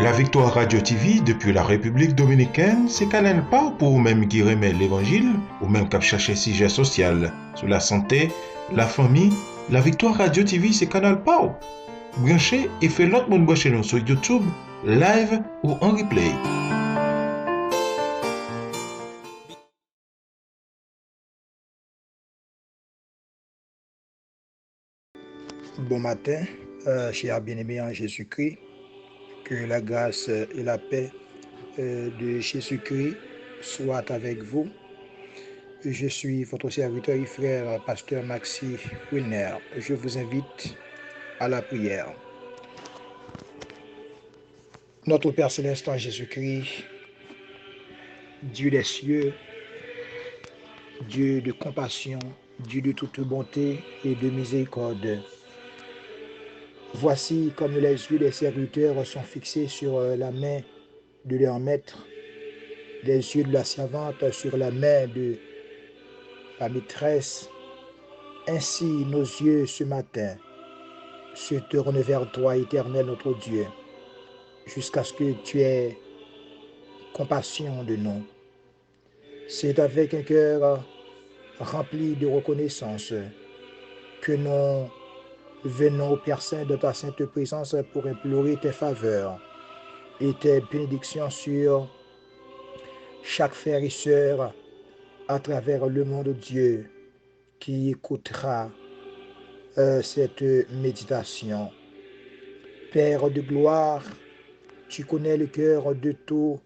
La Victoire Radio TV depuis la République Dominicaine, c'est Canal pas pour même qui remet l'évangile ou même qui chercher sujet social sur la santé, la famille. La Victoire Radio TV, c'est Canal pas. Branchez et fait l'autre monde brancher nous sur YouTube, live ou en replay. Bon matin, chers bien-aimés en Jésus-Christ, que la grâce et la paix de Jésus-Christ soient avec vous. Je suis votre serviteur et frère, pasteur Maxi Wilner. Je vous invite à la prière. Notre Père Céleste en Jésus-Christ, Dieu des cieux, Dieu de compassion, Dieu de toute bonté et de miséricorde. Voici comme les yeux des serviteurs sont fixés sur la main de leur maître, les yeux de la servante sur la main de la maîtresse. Ainsi nos yeux ce matin se tournent vers toi, éternel notre Dieu, jusqu'à ce que tu aies compassion de nous. C'est avec un cœur rempli de reconnaissance que nous venons au Père Saint de ta sainte présence pour implorer tes faveurs et tes bénédictions sur chaque frère et sœur à travers le monde de Dieu qui écoutera cette méditation. Père de gloire, tu connais le cœur de tous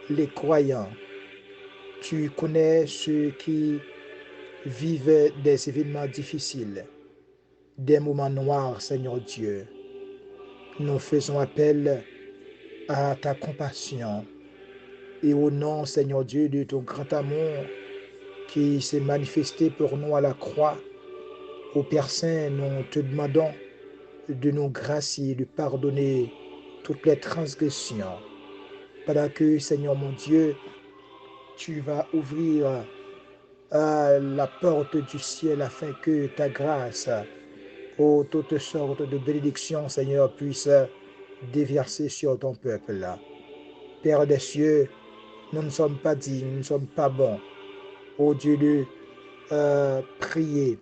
les croyants. Tu connais ceux qui vivent des événements difficiles, des moments noirs, Seigneur Dieu. Nous faisons appel à ta compassion et au nom, Seigneur Dieu, de ton grand amour qui s'est manifesté pour nous à la croix. Ô Père Saint, nous te demandons de nous gracier, de pardonner toutes les transgressions. Pendant que, Seigneur mon Dieu, tu vas ouvrir la porte du ciel afin que ta grâce, toutes sortes de bénédictions, Seigneur, puissent déverser sur ton peuple. Père des cieux, nous ne sommes pas dignes, nous ne sommes pas bons, ô Dieu, de prier.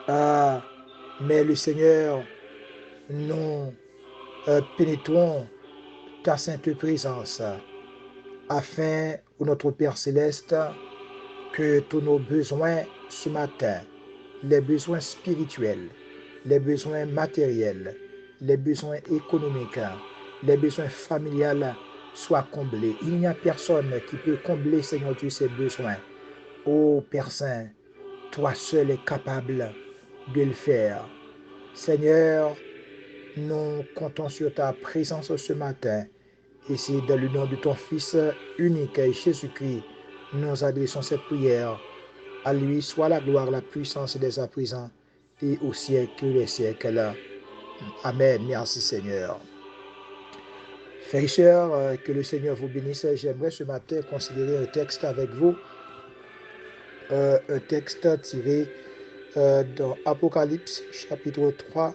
Mais le Seigneur, nous pénétrons ta sainte présence afin, ô notre Père Céleste, que tous nos besoins ce matin, les besoins spirituels, les besoins matériels, les besoins économiques, les besoins familiales soient comblés. Il n'y a personne qui peut combler, Seigneur Dieu, ces besoins. Ô Père Saint, toi seul es capable de le faire. Seigneur, nous comptons sur ta présence ce matin. Et c'est dans le nom de ton Fils unique, Jésus-Christ, nous adressons cette prière. À lui soit la gloire, la puissance dès à présent et au siècle des siècles. Amen. Merci Seigneur. Frères et sœurs, que le Seigneur vous bénisse. J'aimerais ce matin considérer un texte avec vous. Un texte tiré dans Apocalypse chapitre 3,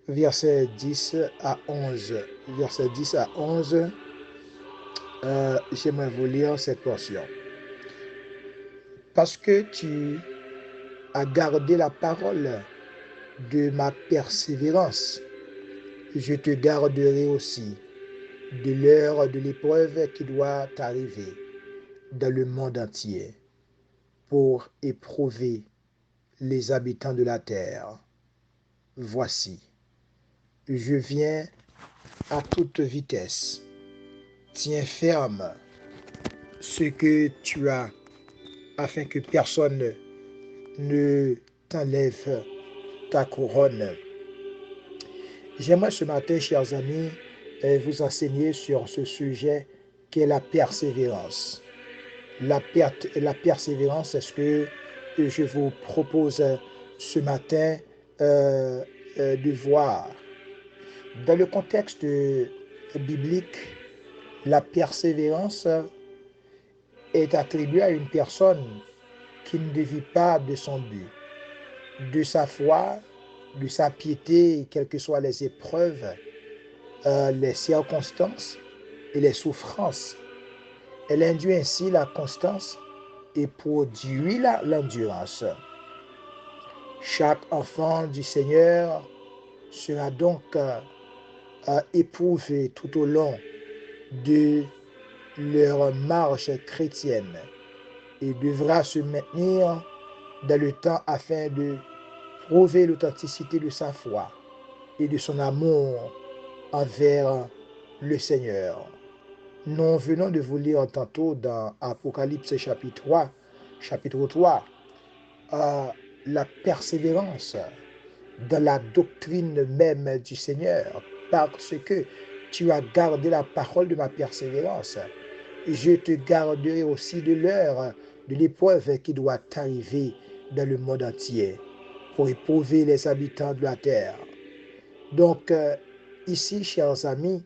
versets 10 à 11. Versets 10 à 11. J'aimerais vous lire cette portion. Parce que tu as gardé la parole de ma persévérance, je te garderai aussi de l'heure de l'épreuve qui doit t'arriver dans le monde entier pour éprouver les habitants de la terre. Voici, je viens à toute vitesse. Tiens ferme ce que tu as afin que personne ne t'enlève ta couronne. J'aimerais ce matin, chers amis, vous enseigner sur ce sujet qui est la persévérance. La persévérance, c'est ce que je vous propose ce matin de voir. Dans le contexte biblique, la persévérance est attribuée à une personne qui ne dévie pas de son but, de sa foi, de sa piété, quelles que soient les épreuves. les circonstances et les souffrances. Elle induit ainsi la constance et produit l'endurance. Chaque enfant du Seigneur sera donc éprouvé tout au long de leur marche chrétienne et devra se maintenir dans le temps afin de prouver l'authenticité de sa foi et de son amour envers le Seigneur. Nous venons de vous lire tantôt dans Apocalypse chapitre 3, la persévérance dans la doctrine même du Seigneur, parce que tu as gardé la parole de ma persévérance. Je te garderai aussi de l'heure de l'épreuve qui doit arriver dans le monde entier pour éprouver les habitants de la terre. Donc, ici, chers amis,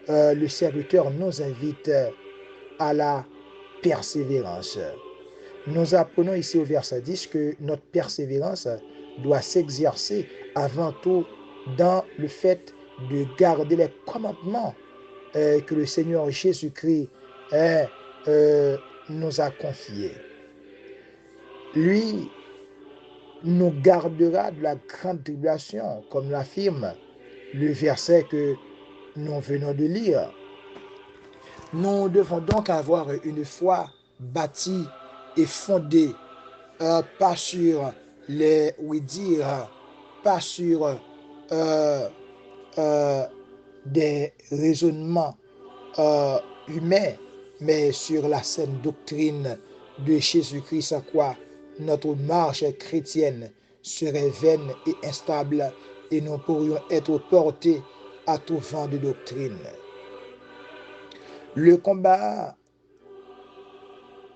le serviteur nous invite à la persévérance. Nous apprenons ici au verset 10 que notre persévérance doit s'exercer avant tout dans le fait de garder les commandements que le Seigneur Jésus-Christ nous a confiés. Lui nous gardera de la grande tribulation, comme l'affirme le verset que nous venons de lire. Nous devons donc avoir une foi bâtie et fondée, pas sur les oui-dire, pas sur des raisonnements humains, mais sur la saine doctrine de Jésus-Christ, à quoi notre marche chrétienne serait vaine et instable et nous pourrions être portés à tout vent de doctrine. Le combat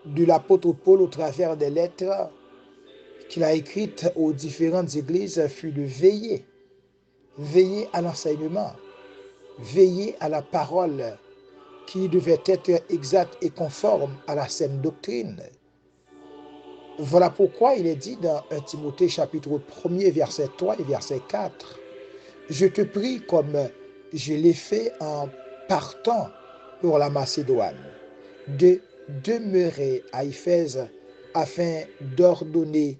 de l'apôtre Paul au travers des lettres qu'il a écrites aux différentes églises fut de veiller à l'enseignement, veiller à la parole qui devait être exacte et conforme à la saine doctrine. Voilà pourquoi il est dit dans 1 Timothée chapitre 1er verset 3 et verset 4, « Je te prie comme je l'ai fait en partant pour la Macédoine, de demeurer à Éphèse afin d'ordonner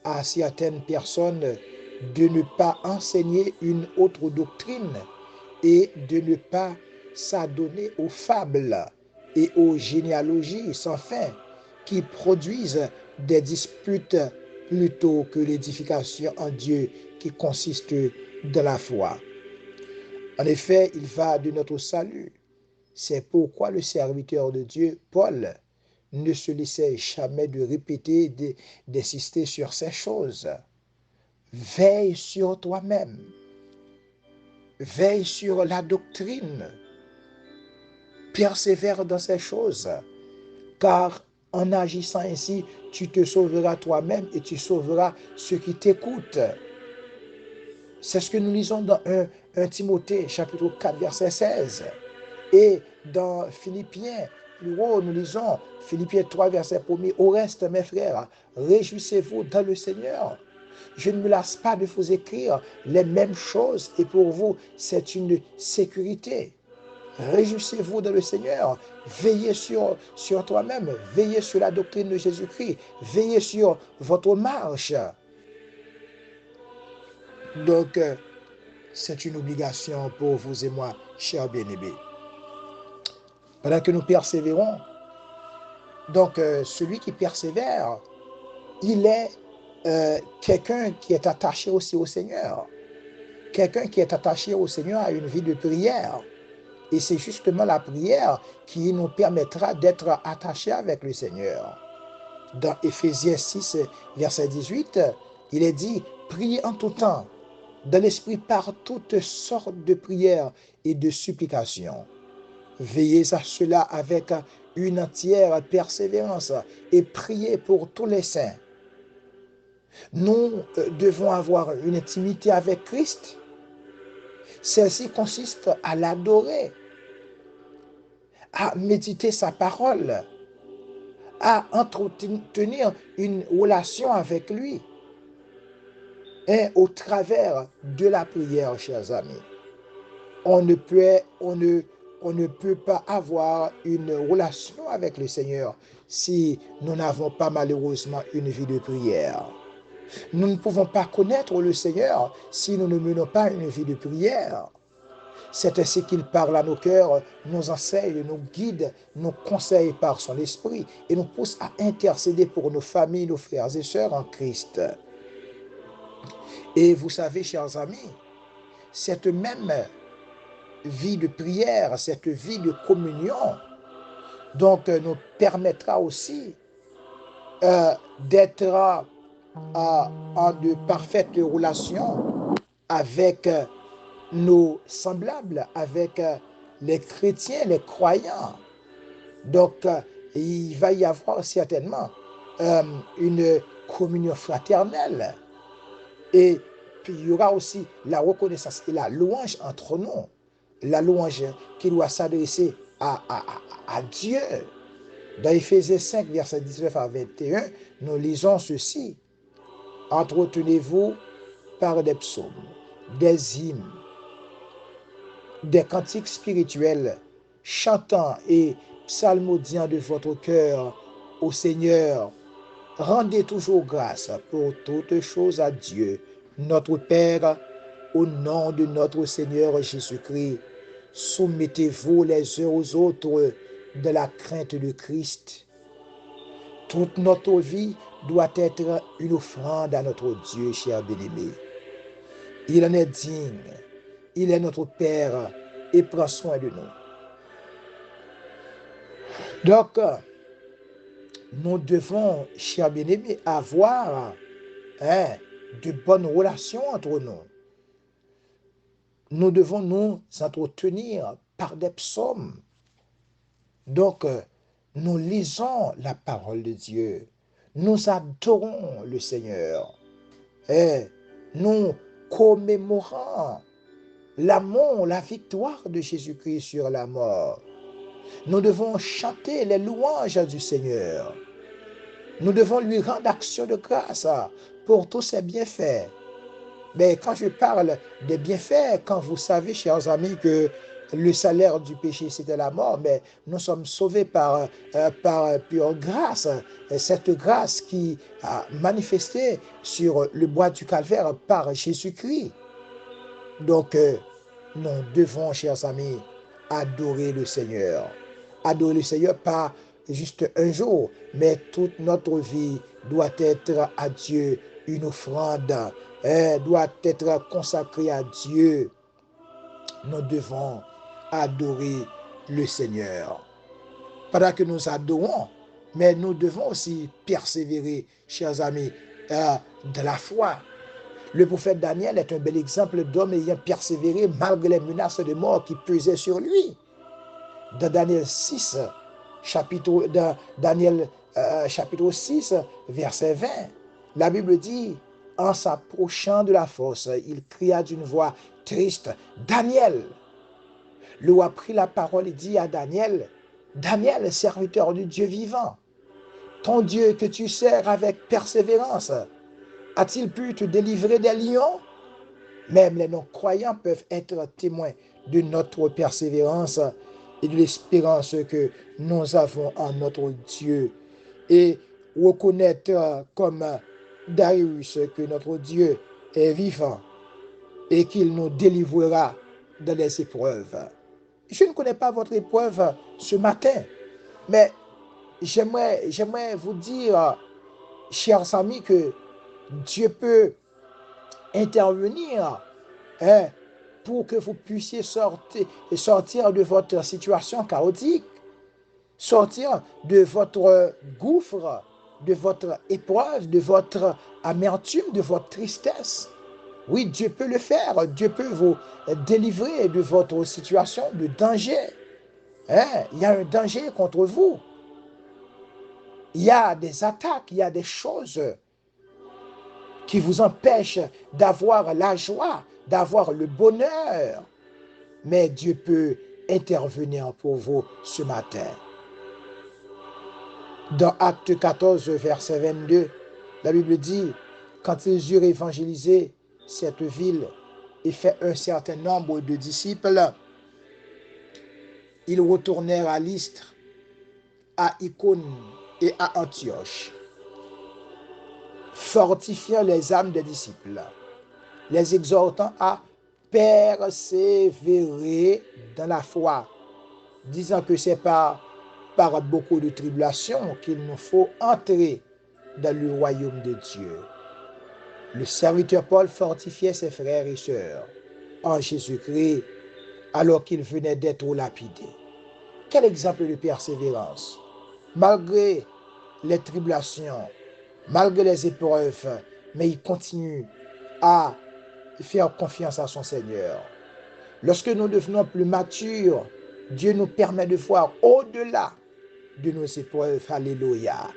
à certaines personnes de ne pas enseigner une autre doctrine et de ne pas s'adonner aux fables et aux généalogies sans fin qui produisent des disputes plutôt que l'édification en Dieu qui consiste dans la foi. En effet, il va de notre salut. C'est pourquoi le serviteur de Dieu, Paul, ne se laissait jamais de répéter, d'insister sur ces choses. Veille sur toi-même. Veille sur la doctrine. Persévère dans ces choses, car en agissant ainsi, tu te sauveras toi-même et tu sauveras ceux qui t'écoutent. C'est ce que nous lisons dans 1 Timothée, chapitre 4, verset 16. Et dans Philippiens, plus haut, nous lisons Philippiens 3, verset 1er. Au reste, mes frères, réjouissez-vous dans le Seigneur. Je ne me lasse pas de vous écrire les mêmes choses et pour vous, c'est une sécurité. Réjouissez-vous dans le Seigneur. Veillez sur toi-même. Veillez sur la doctrine de Jésus-Christ. Veillez sur votre marche. Donc, c'est une obligation pour vous et moi, chers bien-aimés. Pendant que nous persévérons, donc celui qui persévère, il est quelqu'un qui est attaché aussi au Seigneur. Quelqu'un qui est attaché au Seigneur a une vie de prière. Et c'est justement la prière qui nous permettra d'être attachés avec le Seigneur. Dans Éphésiens 6, verset 18, il est dit « Priez en tout temps, dans l'esprit par toutes sortes de prières et de supplications. Veillez à cela avec une entière persévérance et priez pour tous les saints. » Nous devons avoir une intimité avec Christ. Celle-ci consiste à l'adorer, à méditer sa parole, à entretenir une relation avec lui et au travers de la prière, chers amis. on ne peut pas avoir une relation avec le Seigneur si nous n'avons pas malheureusement une vie de prière. Nous ne pouvons pas connaître le Seigneur si nous ne menons pas une vie de prière. C'est ainsi qu'il parle à nos cœurs, nous enseigne, nous guide, nous conseille par son esprit et nous pousse à intercéder pour nos familles, nos frères et sœurs en Christ. Et vous savez, chers amis, cette même vie de prière, cette vie de communion, donc nous permettra aussi d'être en de parfaites relations avec nos semblables, avec les chrétiens, les croyants. Donc, il va y avoir certainement une communion fraternelle. Et puis, il y aura aussi la reconnaissance et la louange entre nous. La louange qui doit s'adresser à Dieu. Dans Éphésiens 5, versets 19 à 21, nous lisons ceci. Entretenez-vous par des psaumes, des hymnes, des cantiques spirituels, chantant et psalmodiant de votre cœur au Seigneur. Rendez toujours grâce pour toutes choses à Dieu, notre Père, au nom de notre Seigneur Jésus-Christ. Soumettez-vous les uns aux autres de la crainte de Christ. Toute notre vie doit être une offrande à notre Dieu, cher bien-aimé. Il en est digne, il est notre Père et prend soin de nous. Donc, nous devons, chers bien-aimés, avoir de bonnes relations entre nous. Nous devons nous entretenir par des psaumes. Donc, nous lisons la parole de Dieu. Nous adorons le Seigneur. Et nous commémorons l'amour, la victoire de Jésus-Christ sur la mort. Nous devons chanter les louanges du Seigneur. Nous devons lui rendre action de grâce pour tous ses bienfaits. Mais quand je parle des bienfaits, quand vous savez, chers amis, que le salaire du péché, c'était la mort, mais nous sommes sauvés par pure grâce. Cette grâce qui a manifesté sur le bois du calvaire par Jésus-Christ. Donc, nous devons, chers amis, adorer le Seigneur. Adorer le Seigneur pas juste un jour, mais toute notre vie doit être à Dieu une offrande, doit être consacrée à Dieu. Nous devons adorer le Seigneur. Pendant que nous adorons, mais nous devons aussi persévérer, chers amis, de la foi. Le prophète Daniel est un bel exemple d'homme ayant persévéré malgré les menaces de mort qui pesaient sur lui. Dans Daniel 6, chapitre 6, verset 20, la Bible dit, en s'approchant de la fosse, il cria d'une voix triste, Daniel. Le roi prit la parole et dit à Daniel, Daniel, serviteur du Dieu vivant, ton Dieu que tu sers avec persévérance, a-t-il pu te délivrer des lions? Même les non-croyants peuvent être témoins de notre persévérance et de l'espérance que nous avons en notre Dieu. Et reconnaître comme Darius que notre Dieu est vivant et qu'il nous délivrera dans les épreuves. Je ne connais pas votre épreuve ce matin, mais j'aimerais vous dire, chers amis, que Dieu peut intervenir pour que vous puissiez sortir de votre situation chaotique, sortir de votre gouffre, de votre épreuve, de votre amertume, de votre tristesse. Oui, Dieu peut le faire. Dieu peut vous délivrer de votre situation de danger. Il y a un danger contre vous. Il y a des attaques, il y a des choses qui vous empêchent d'avoir la joie, d'avoir le bonheur. Mais Dieu peut intervenir pour vous ce matin. Dans Acte 14, verset 22, la Bible dit, quand ils eurent évangélisé cette ville et fait un certain nombre de disciples, ils retournèrent à Lystre, à Icône et à Antioche, fortifiant les âmes des disciples, les exhortant à persévérer dans la foi, disant que c'est par beaucoup de tribulations qu'il nous faut entrer dans le royaume de Dieu. Le serviteur Paul fortifiait ses frères et sœurs en Jésus-Christ alors qu'il venait d'être lapidé. Quel exemple de persévérance! Malgré les tribulations, malgré les épreuves, mais il continue à faire confiance à son Seigneur. Lorsque nous devenons plus matures, Dieu nous permet de voir au-delà de nos épreuves. Alléluia.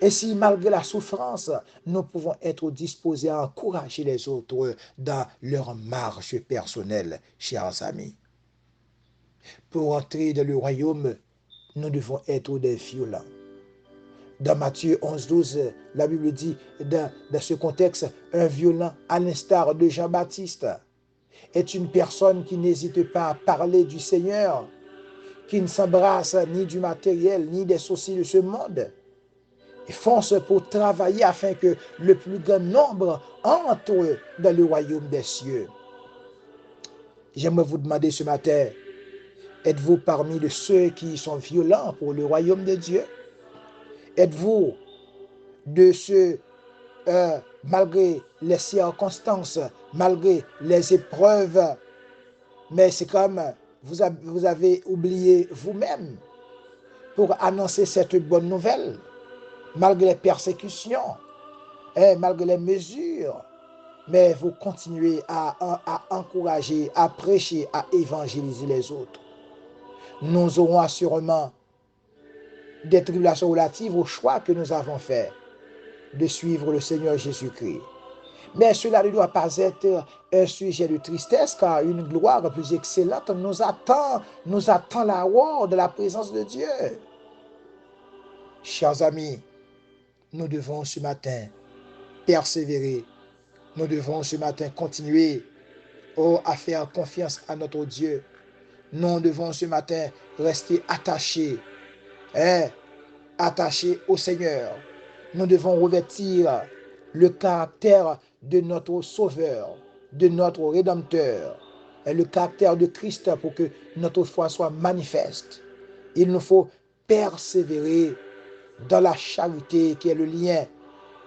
Et si malgré la souffrance, nous pouvons être disposés à encourager les autres dans leur marche personnelle, chers amis. Pour entrer dans le royaume, nous devons être des violents. Dans Matthieu 11, 12, la Bible dit, dans ce contexte, un violent, à l'instar de Jean-Baptiste, est une personne qui n'hésite pas à parler du Seigneur, qui ne s'embrasse ni du matériel, ni des soucis de ce monde, et fonce pour travailler afin que le plus grand nombre entre dans le royaume des cieux. J'aimerais vous demander ce matin, êtes-vous parmi de ceux qui sont violents pour le royaume de Dieu? Êtes-vous de ceux, malgré les circonstances, malgré les épreuves, mais c'est comme vous avez oublié vous-même pour annoncer cette bonne nouvelle, malgré les persécutions, malgré les mesures, mais vous continuez à encourager, à prêcher, à évangéliser les autres. Nous aurons assurément des tribulations relatives au choix que nous avons fait de suivre le Seigneur Jésus-Christ. Mais cela ne doit pas être un sujet de tristesse, car une gloire plus excellente nous attend là-haut de la présence de Dieu. Chers amis, nous devons ce matin persévérer. Nous devons ce matin continuer à faire confiance à notre Dieu. Nous devons ce matin rester attachés, attachés au Seigneur. Nous devons revêtir le caractère de notre Sauveur, de notre Rédempteur, et le caractère de Christ pour que notre foi soit manifeste. Il nous faut persévérer dans la charité qui est le lien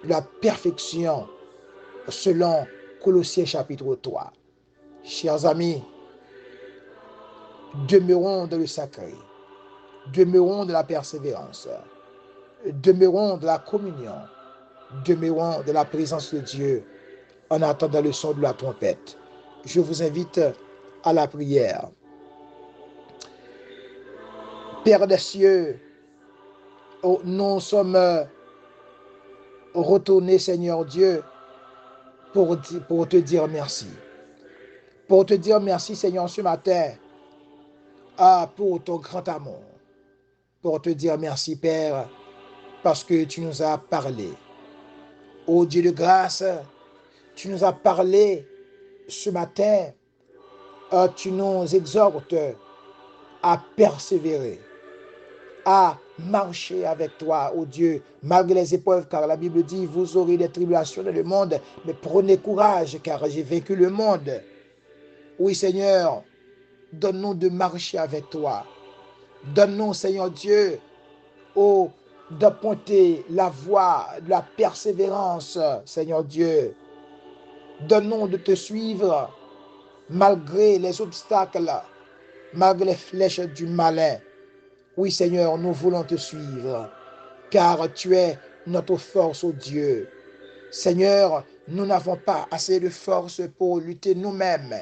de la perfection selon Colossiens chapitre 3. Chers amis, demeurons dans le sacré, demeurons dans la persévérance, demeurons dans la communion, demeurons dans la présence de Dieu en attendant le son de la trompette. Je vous invite à la prière. Père des cieux, nous sommes retournés, Seigneur Dieu, pour te dire merci. Pour te dire merci, Seigneur, ce matin, pour ton grand amour. Pour te dire merci, Père, parce que tu nous as parlé. Ô Dieu de grâce, tu nous as parlé ce matin. Tu nous exhortes à persévérer, à marcher avec toi, ô Dieu, malgré les épreuves, car la Bible dit, vous aurez des tribulations dans le monde, mais prenez courage, car j'ai vaincu le monde. Oui, Seigneur, donne-nous de marcher avec toi. Donne-nous, Seigneur Dieu, d'appointer la voie de la persévérance, Seigneur Dieu. Donne-nous de te suivre malgré les obstacles, malgré les flèches du malin. Oui, Seigneur, nous voulons te suivre, car tu es notre force, ô Dieu. Seigneur, nous n'avons pas assez de force pour lutter nous-mêmes.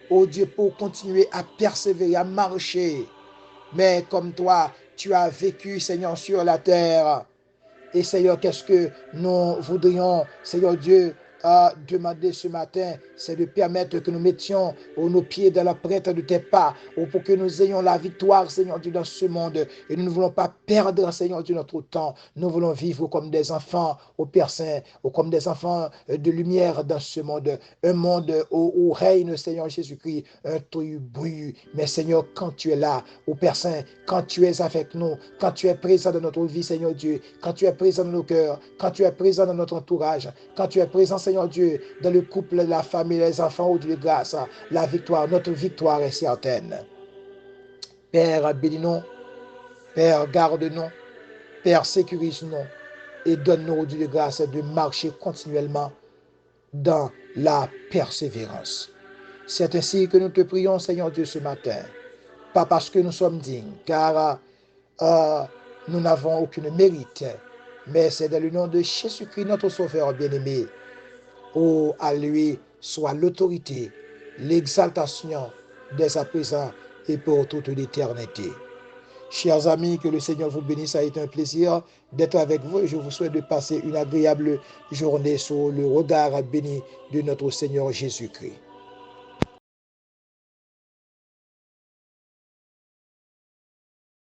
Ô Dieu, pour continuer à persévérer, à marcher. Mais comme toi, tu as vécu, Seigneur, sur la terre. Et Seigneur, qu'est-ce que nous voudrions, Seigneur Dieu, demander ce matin, c'est de permettre que nous mettions nos pieds dans la prête de tes pas, pour que nous ayons la victoire, Seigneur Dieu, dans ce monde. Et nous ne voulons pas perdre, Seigneur Dieu, notre temps. Nous voulons vivre comme des enfants, au Père Saint, ou comme des enfants de lumière dans ce monde. Un monde où règne, Seigneur Jésus-Christ, un bruit. Mais Seigneur, quand tu es là, au Père Saint, quand tu es avec nous, quand tu es présent dans notre vie, Seigneur Dieu, quand tu es présent dans nos cœurs, quand tu es présent dans notre entourage, quand tu es présent, Seigneur Dieu, dans le couple, la famille, les enfants, ou de grâce, la victoire, notre victoire est certaine. Père, bénis-nous. Père, garde-nous. Père, sécurise-nous. Et donne-nous de grâce de marcher continuellement dans la persévérance. C'est ainsi que nous te prions, Seigneur Dieu, ce matin. Pas parce que nous sommes dignes, car nous n'avons aucun mérite, mais c'est dans le nom de Jésus-Christ, notre Sauveur bien-aimé. Oh, à lui soit l'autorité, l'exaltation dès à présent et pour toute l'éternité. Chers amis, que le Seigneur vous bénisse. Ça a été un plaisir d'être avec vous et je vous souhaite de passer une agréable journée sous le regard béni de notre Seigneur Jésus-Christ.